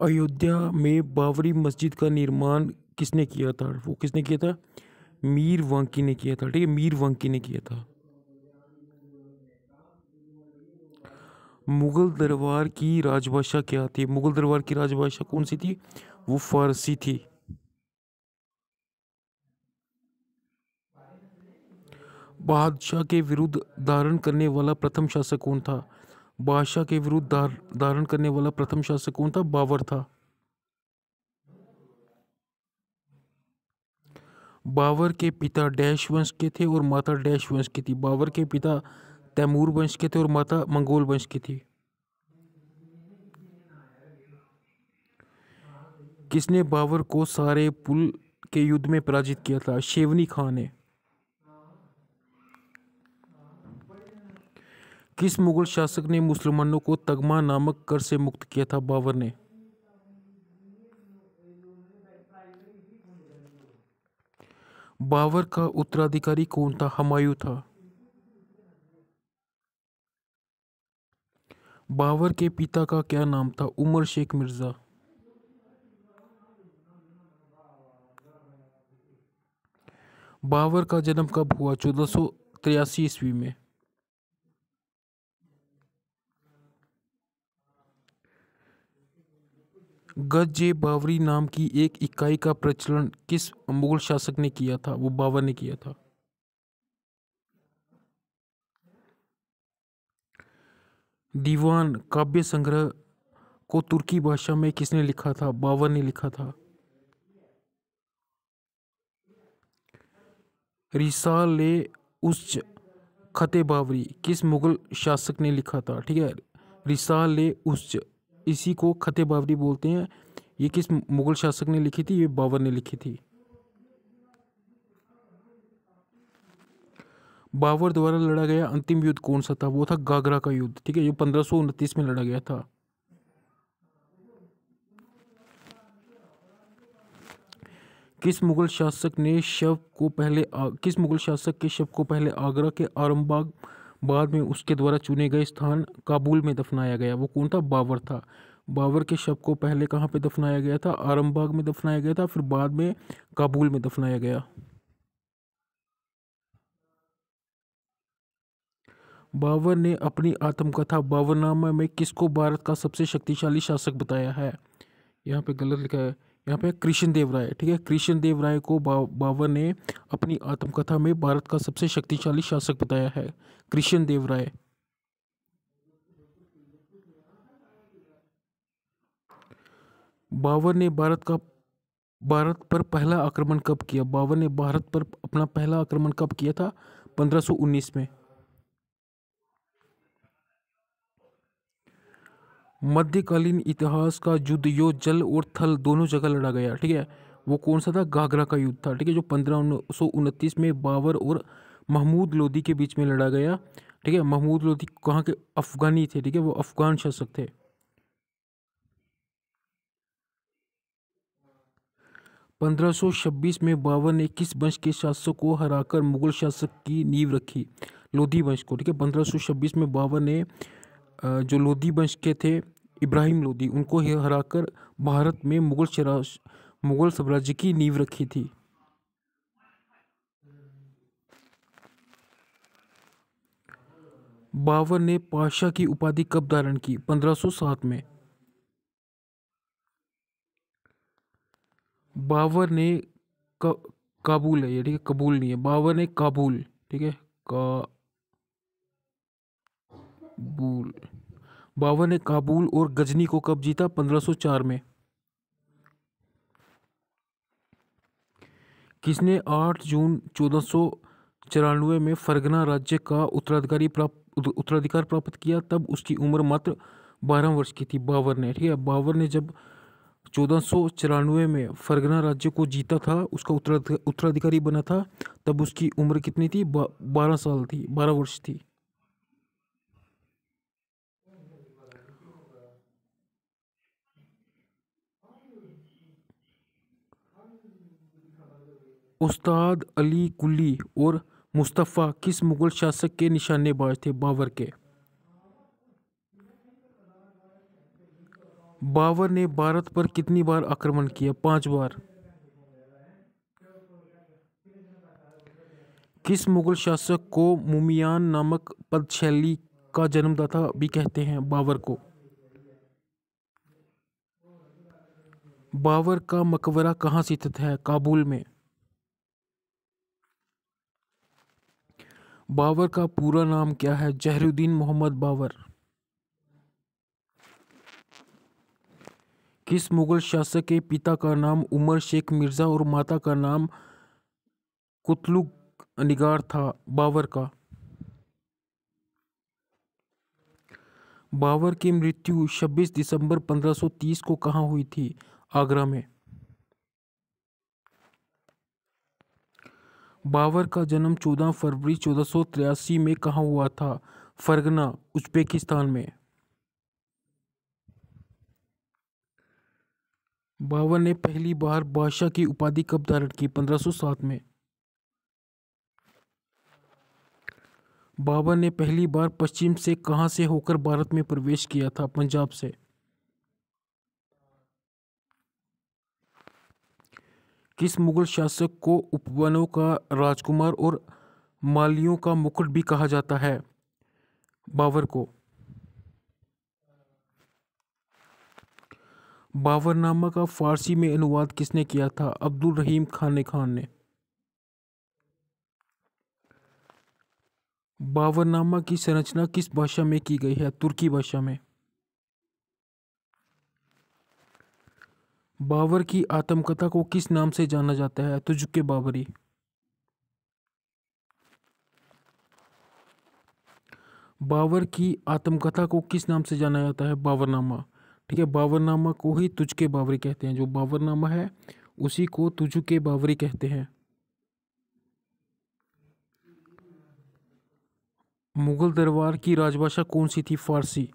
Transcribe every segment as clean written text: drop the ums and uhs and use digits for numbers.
अयोध्या में बाबरी मस्जिद का निर्माण किसने किया था? वो किसने किया था? मीर वांकी ने किया था। ठीक है, मीर वांकी ने किया था। मुगल दरबार की राजभाषा क्या थी? मुगल दरबार की राजभाषा कौन सी थी? वो फारसी थी। बादशाह के विरुद्ध धारण करने वाला प्रथम शासक कौन था? बादशाह के विरुद्ध धारण करने वाला प्रथम शासक कौन था? बाबर था। बाबर के पिता डैश वंश के थे और माता डैश वंश की थी। बाबर के पिता तैमूर वंश के थे और माता मंगोल वंश की थी। किसने बाबर को सारे पुल के युद्ध में पराजित किया था? शेवनी खान ने। किस मुगल शासक ने मुसलमानों को तगमा नामक कर से मुक्त किया था? बाबर ने। बाबर का उत्तराधिकारी कौन था? हुमायूं था। बाबर के पिता का क्या नाम था? उमर शेख मिर्जा। बाबर का जन्म कब हुआ? 1483 ईस्वी में। गज बावरी नाम की एक इकाई का प्रचलन किस मुगल शासक ने किया था? वो बाबर ने किया था। दीवान काव्य संग्रह को तुर्की भाषा में किसने लिखा था? बाबर ने लिखा था। रिसाले उस खते बावरी किस मुगल शासक ने लिखा था? ठीक है, रिसाले उस, इसी को खते बावरी बोलते हैं। ये किस मुगल शासक ने लिखी थी? ये बाबर ने लिखी थी। बाबर द्वारा लड़ा गया अंतिम युद्ध कौन सा था? वो था गागरा का युद्ध। ठीक है, जो 1529 में लड़ा गया था। किस मुगल शासक के शव को पहले आगरा के आरामबाग, बाद में उसके द्वारा चुने गए स्थान काबुल में दफनाया गया? वो कौन था? बाबर था। बाबर के शव को पहले कहाँ पे दफनाया गया था? आरामबाग में दफनाया गया था, फिर बाद में काबुल में दफनाया गया। बाबर ने अपनी आत्मकथा बाबरनामा में किसको भारत का सबसे शक्तिशाली शासक बताया है? यहाँ पे गलत लिखा है, यहाँ पे कृष्ण देव राय। ठीक है, कृष्ण देव राय को बाबर ने अपनी आत्मकथा में भारत का सबसे शक्तिशाली शासक बताया है। कृष्ण देव राय। बाबर ने भारत पर पहला आक्रमण कब किया? बाबर ने भारत पर अपना पहला आक्रमण कब किया था? 1519 में। मध्यकालीन इतिहास का युद्ध जो जल और थल दोनों जगह लड़ा गया, ठीक है, वो कौन सा था? घाघरा का युद्ध था। ठीक है, जो 1529 में बाबर और महमूद लोदी के बीच में लड़ा गया। ठीक है, महमूद लोदी कहाँ के? अफगानी थे। ठीक है, वो अफगान शासक थे। 1526 में बाबर ने किस वंश के शासक को हराकर मुगल शासक की नींव रखी? लोधी वंश को। ठीक है, 1526 में बाबर ने जो लोधी वंश के थे, इब्राहिम लोधी, उनको हराकर भारत में मुगल साम्राज्य की नींव रखी थी। बाबर ने पातशाह की उपाधि कब धारण की? 1507 में। बाबर ने काबुल है ये, ठीक है, कबूल नहीं है। बाबर ने काबुल, ठीक है, काबुल। बाबर ने काबुल और गजनी को कब जीता? 1504 में। किसने 8 जून 1494 में फरगना राज्य का उत्तराधिकार प्राप्त किया? तब उसकी उम्र मात्र 12 वर्ष की थी। बाबर ने। ठीक है, बाबर ने जब 1494 में फरगना राज्य को जीता था, उसका उत्तराधिकारी बना था, तब उसकी उम्र कितनी थी? 12 साल थी, 12 वर्ष थी। उस्ताद अली कुली और मुस्तफ़ा किस मुगल शासक के निशानेबाज थे? बाबर के। बाबर ने भारत पर कितनी बार आक्रमण किया? 5 बार। किस मुगल शासक को मुमियान नामक पदशैली का जन्मदाता भी कहते हैं? बाबर को। बाबर का मकबरा कहाँ स्थित है? काबुल में। बाबर का पूरा नाम क्या है? जहरुद्दीन मोहम्मद बाबर। किस मुगल शासक के पिता का नाम उमर शेख मिर्जा और माता का नाम कुतलुग निगार था? बाबर का। बाबर की मृत्यु 26 दिसंबर 1530 को कहाँ हुई थी? आगरा में। बाबर का जन्म 14 फरवरी 1483 में कहाँ हुआ था? फरगना, उज्बेकिस्तान में। बाबर ने पहली बार बादशाह की उपाधि कब धारण की? 1507 में। बाबर ने पहली बार पश्चिम से कहाँ से होकर भारत में प्रवेश किया था? पंजाब से। किस मुगल शासक को उपवनों का राजकुमार और मालियों का मुकुट भी कहा जाता है? बाबर को। बाबरनामा का फारसी में अनुवाद किसने किया था? अब्दुल रहीम खान ने। बाबरनामा की संरचना किस भाषा में की गई है? तुर्की भाषा में। बाबर की आत्मकथा को किस नाम से जाना जाता है? तुजुक बाबरी। बाबर की आत्मकथा को किस नाम से जाना जाता है? बाबरनामा। ठीक है, बाबरनामा को ही तुझके बाबरी कहते हैं। जो बाबरनामा है उसी को तुजुके बाबरी कहते हैं। मुगल दरबार की राजभाषा कौन सी थी? फारसी।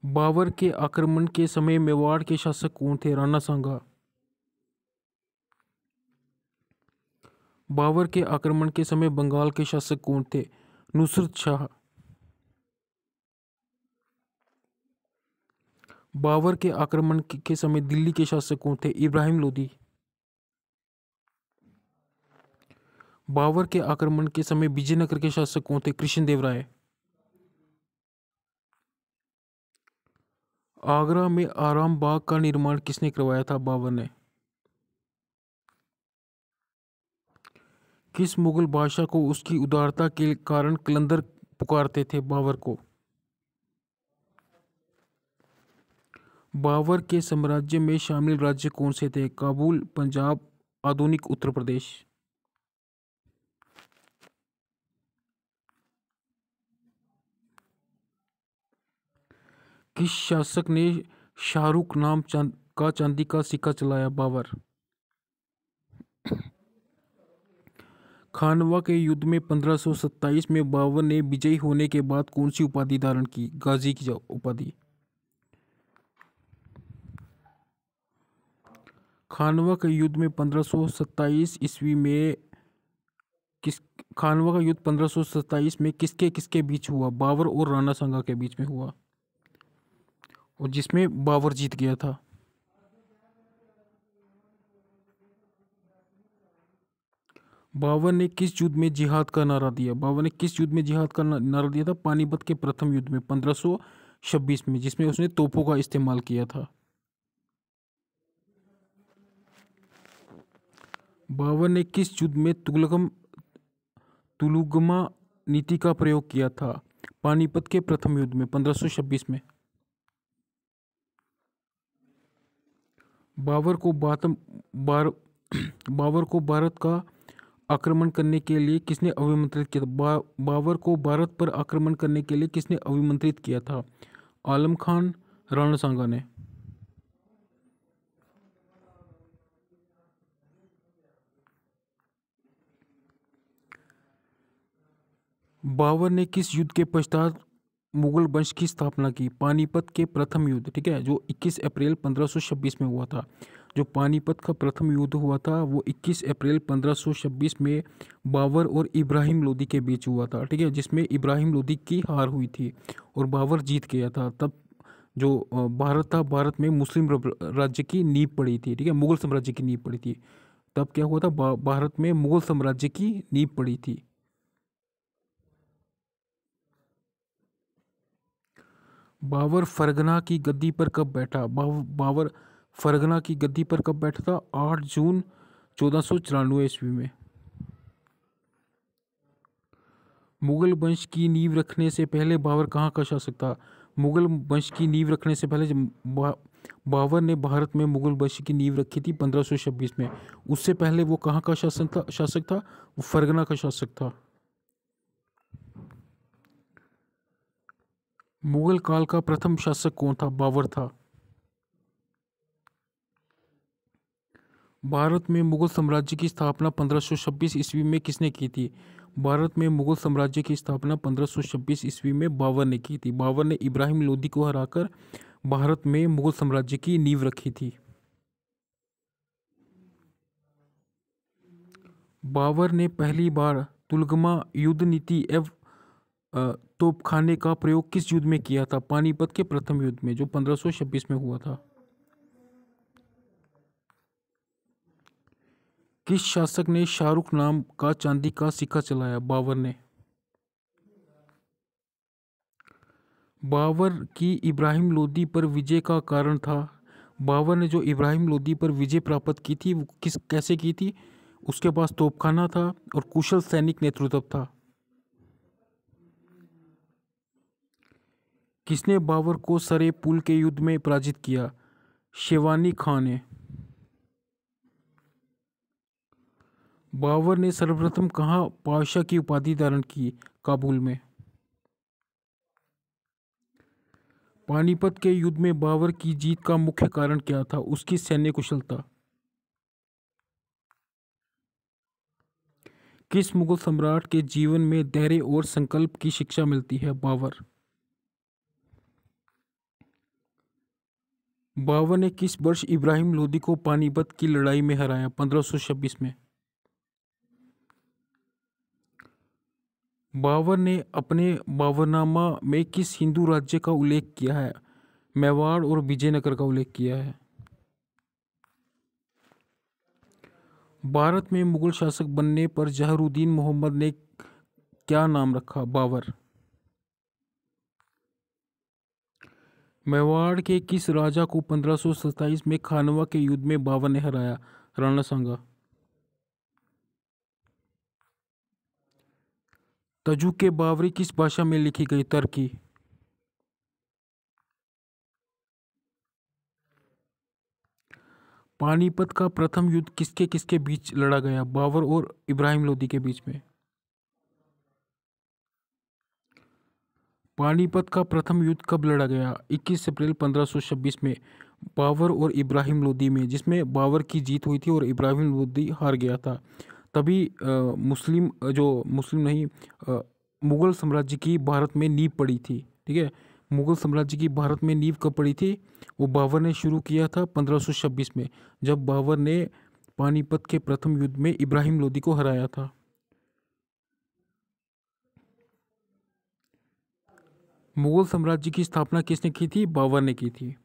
बाबर के आक्रमण के समय मेवाड़ के शासक कौन थे? राणा सांगा। बाबर के आक्रमण के समय बंगाल के शासक कौन थे? नुसरत शाह। बाबर के आक्रमण के समय दिल्ली के शासक कौन थे? इब्राहिम लोदी। बाबर के आक्रमण के समय विजयनगर के शासक कौन थे? कृष्णदेवराय। आगरा में आराम बाग का निर्माण किसने करवाया था? बाबर ने। किस मुगल बादशाह को उसकी उदारता के कारण कलंदर पुकारते थे? बाबर को। बाबर के साम्राज्य में शामिल राज्य कौन से थे? काबुल, पंजाब, आधुनिक उत्तर प्रदेश। किस शासक ने शाहरुख नाम का चांदी का सिक्का चलाया? बाबर। खानवा के युद्ध में 1527 में बाबर ने विजयी होने के बाद कौन सी उपाधि धारण की? गाजी की उपाधि। खानवा के युद्ध में 1527 ईस्वी में किस खानवा का युद्ध 1527 में किसके किसके बीच हुआ? बाबर और राणा सांगा के बीच में हुआ, और जिसमें बाबर जीत गया था। बाबर ने किस युद्ध में जिहाद का नारा दिया? बाबर ने किस युद्ध में जिहाद का नारा दिया था? पानीपत के प्रथम युद्ध में 1526 में, जिसमें उसने तोपों का इस्तेमाल किया था। बाबर ने किस युद्ध में तुलुगमा नीति का प्रयोग किया था? पानीपत के प्रथम युद्ध में 1526 में। बाबर को बाबर को भारत का आक्रमण करने के लिए किसने अभिमंत्रित किया था? बाबर को भारत पर आक्रमण करने के लिए किसने अभिमंत्रित किया था? आलम खान, राणा सांगा ने। बाबर ने किस युद्ध के पश्चात मुगल वंश की स्थापना की? पानीपत के प्रथम युद्ध, ठीक है, जो 21 अप्रैल 1526 में हुआ था। जो पानीपत का प्रथम युद्ध हुआ था वो 21 अप्रैल 1526 में बाबर और इब्राहिम लोदी के बीच हुआ था, ठीक है, जिसमें इब्राहिम लोदी की हार हुई थी और बाबर जीत गया था। तब जो भारत था, भारत में मुस्लिम राज्य की नींव पड़ी थी, ठीक है, मुगल साम्राज्य की नींव पड़ी थी। तब क्या हुआ था, भारत में मुगल साम्राज्य की नींव पड़ी थी। बाबर फरगना की गद्दी पर कब बैठा? बाबर फरगना की गद्दी पर कब बैठा था? 8 जून 1494 ईस्वी में। मुगल वंश की नींव रखने से पहले बाबर कहाँ का शासक था? मुगल वंश की नींव रखने से पहले जब बाबर ने भारत में मुगल वंश की नींव रखी थी 1526 में, उससे पहले वो कहाँ का शासक था? वो फरगना का शासक था। मुगल काल का प्रथम शासक कौन था? बाबर था। भारत में मुगल साम्राज्य की स्थापना 1526 ईस्वी में किसने की थी? भारत में मुगल साम्राज्य की स्थापना 1526 ईस्वी में बाबर ने की थी। बाबर ने इब्राहिम लोदी को हराकर भारत में मुगल साम्राज्य की नींव रखी थी। बाबर ने पहली बार तुलगमा युद्ध नीति एवं तोपखाने का प्रयोग किस युद्ध में किया था? पानीपत के प्रथम युद्ध में, जो 1526 में हुआ था। किस शासक ने शाहरुख नाम का चांदी का सिक्का चलाया? बाबर ने। बाबर की इब्राहिम लोदी पर विजय का कारण था? बाबर ने जो इब्राहिम लोदी पर विजय प्राप्त की थी वो कैसे की थी? उसके पास तोपखाना था और कुशल सैनिक नेतृत्व था। किसने बाबर को सरे पुल के युद्ध में पराजित किया? शेवानी खान ने। बाबर ने सर्वप्रथम कहाँ पातशाह की उपाधि धारण की? काबुल में। पानीपत के युद्ध में बाबर की जीत का मुख्य कारण क्या था? उसकी सैन्य कुशलता। किस मुगल सम्राट के जीवन में धैर्य और संकल्प की शिक्षा मिलती है? बाबर। बाबर ने किस वर्ष इब्राहिम लोदी को पानीपत की लड़ाई में हराया? 1526 में। बाबर ने अपने बाबरनामा में किस हिंदू राज्य का उल्लेख किया है? मेवाड़ और विजयनगर का उल्लेख किया है। भारत में मुगल शासक बनने पर जहरुद्दीन मोहम्मद ने क्या नाम रखा? बाबर। मेवाड़ के किस राजा को 1527 में खानवा के युद्ध में बाबर ने हराया? राणा सांगा। तजुके बावरी किस भाषा में लिखी गई? तुर्की। पानीपत का प्रथम युद्ध किसके किसके बीच लड़ा गया? बाबर और इब्राहिम लोदी के बीच में। पानीपत का प्रथम युद्ध कब लड़ा गया? 21 अप्रैल 1526 में बाबर और इब्राहिम लोदी में, जिसमें बाबर की जीत हुई थी और इब्राहिम लोदी हार गया था। तभी मुस्लिम नहीं, मुगल साम्राज्य की भारत में नींव पड़ी थी, ठीक है। मुगल साम्राज्य की भारत में नींव कब पड़ी थी? वो बाबर ने शुरू किया था 1526 में, जब बाबर ने पानीपत के प्रथम युद्ध में इब्राहिम लोदी को हराया था। मुगल साम्राज्य की स्थापना किसने की थी? बाबर ने की थी।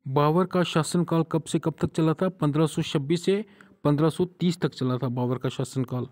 बाबर का शासनकाल कब से कब तक चला था? 1526 से 1530 तक चला था बाबर का शासनकाल।